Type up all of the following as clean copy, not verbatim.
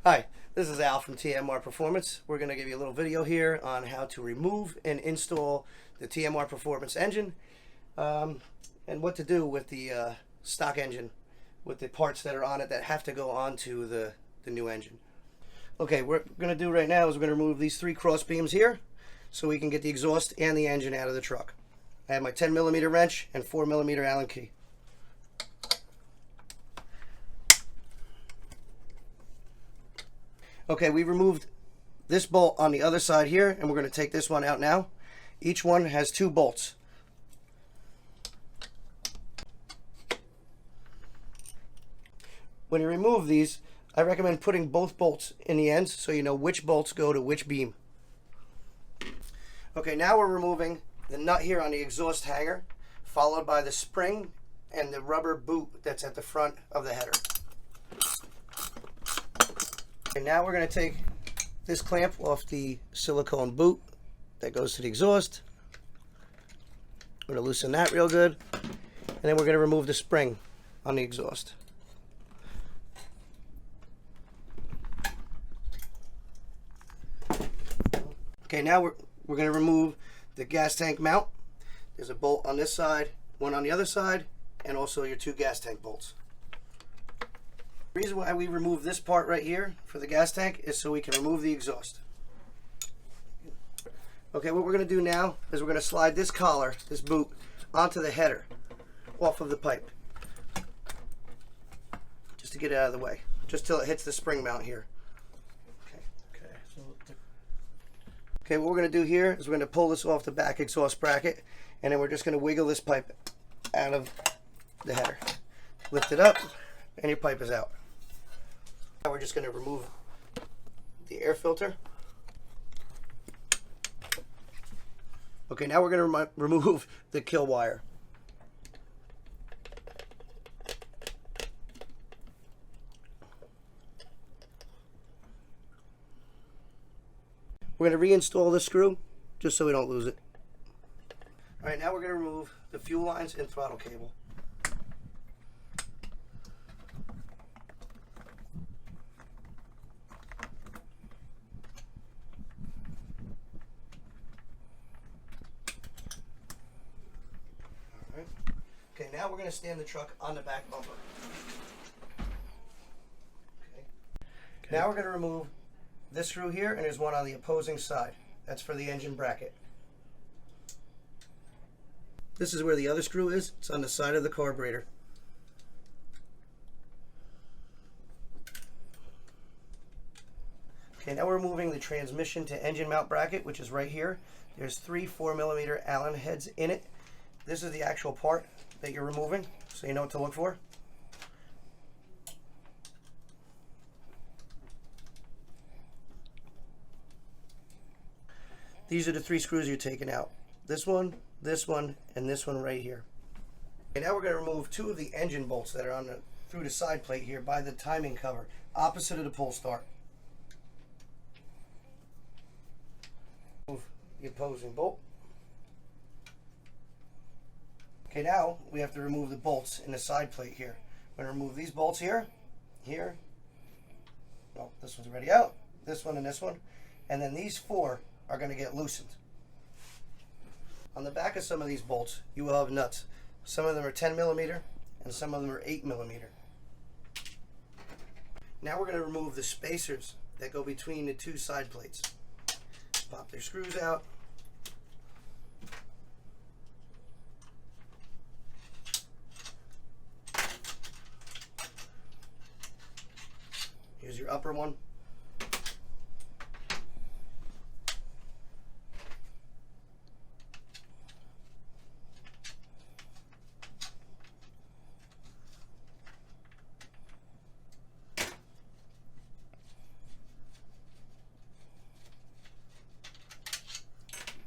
Hi, this is Al from TMR Performance. We're going to give you a little video here on how to remove and install the TMR Performance engine and what to do with the stock engine with the parts that are on it that have to go onto the new engine. Okay, what we're going to do right now is we're going to remove these three cross beams here so we can get the exhaust and the engine out of the truck. I have my 10mm wrench and 4mm Allen key. Okay, we removed this bolt on the other side here, and we're going to take this one out now. Each one has two bolts. When you remove these, I recommend putting both bolts in the ends so you know which bolts go to which beam. Okay, now we're removing the nut here on the exhaust hanger, followed by the spring and the rubber boot that's at the front of the header. And now we're going to take this clamp off the silicone boot that goes to the exhaust. We're going to loosen that real good. And then we're going to remove the spring on the exhaust. Okay, now we're going to remove the gas tank mount. There's a bolt on this side, one on the other side, and also your two gas tank bolts. The reason why we remove this part right here for the gas tank is so we can remove the exhaust. Okay, what we're going to do now is we're going to slide this collar, this boot, onto the header off of the pipe. Just to get it out of the way. Just till it hits the spring mount here. Okay, what we're going to do here is we're going to pull this off the back exhaust bracket, and then we're just going to wiggle this pipe out of the header. Lift it up, and your pipe is out. Now we're just going to remove the air filter. Okay, now we're going to remove the kill wire. We're going to reinstall this screw just so we don't lose it. Alright, now we're going to remove the fuel lines and throttle cable. Alright. Okay, now we're going to stand the truck on the back bumper. Okay. Now we're going to remove this screw here, and there's one on the opposing side. That's for the engine bracket. This is where the other screw is. It's on the side of the carburetor. Okay, now we're removing the transmission to engine mount bracket, which is right here. There's three 4mm Allen heads in it. This is the actual part that you're removing, so you know what to look for. These are the three screws you're taking out. This one, and this one right here. Okay, now we're going to remove two of the engine bolts that are on through the side plate here by the timing cover, opposite of the pull start. Move the opposing bolt. Okay, now we have to remove the bolts in the side plate here. We're going to remove these bolts here, here. Well, this one's already out. This one and this one. And then these four are going to get loosened. On the back of some of these bolts, you will have nuts. Some of them are 10mm and some of them are 8mm. Now we're going to remove the spacers that go between the two side plates. Pop their screws out. Here's your upper one.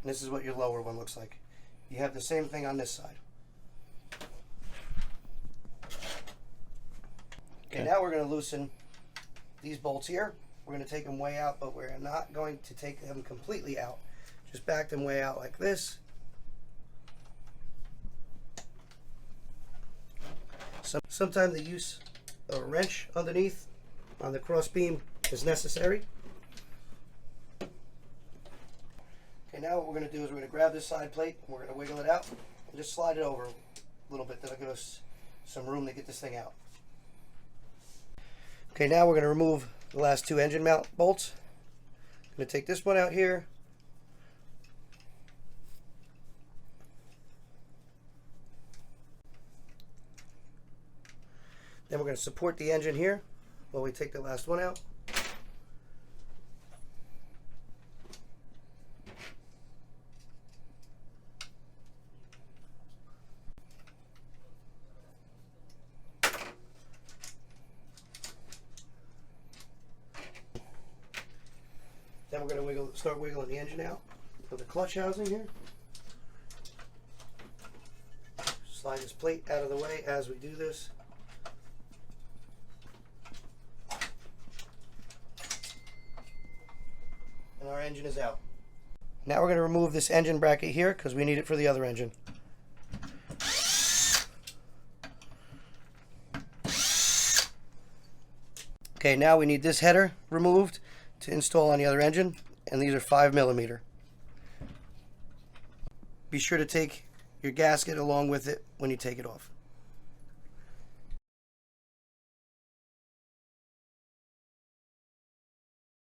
This is what your lower one looks like. You have the same thing on this side. Okay, now we're going to loosen these bolts here. We're going to take them way out, but we're not going to take them completely out. Just back them way out like this. Sometimes the use of a wrench underneath on the cross beam is necessary. Okay, now what we're going to do is we're going to grab this side plate and we're going to wiggle it out and just slide it over a little bit. That'll give us some room to get this thing out. Okay, now we're going to remove the last two engine mount bolts. I'm going to take this one out here. Then we're going to support the engine here while we take the last one out. Then we're going to start wiggling the engine out for the clutch housing here. Slide this plate out of the way as we do this. And our engine is out. Now we're going to remove this engine bracket here because we need it for the other engine. Okay, now we need this header removed to install on the other engine, and these are 5mm. Be sure to take your gasket along with it when you take it off.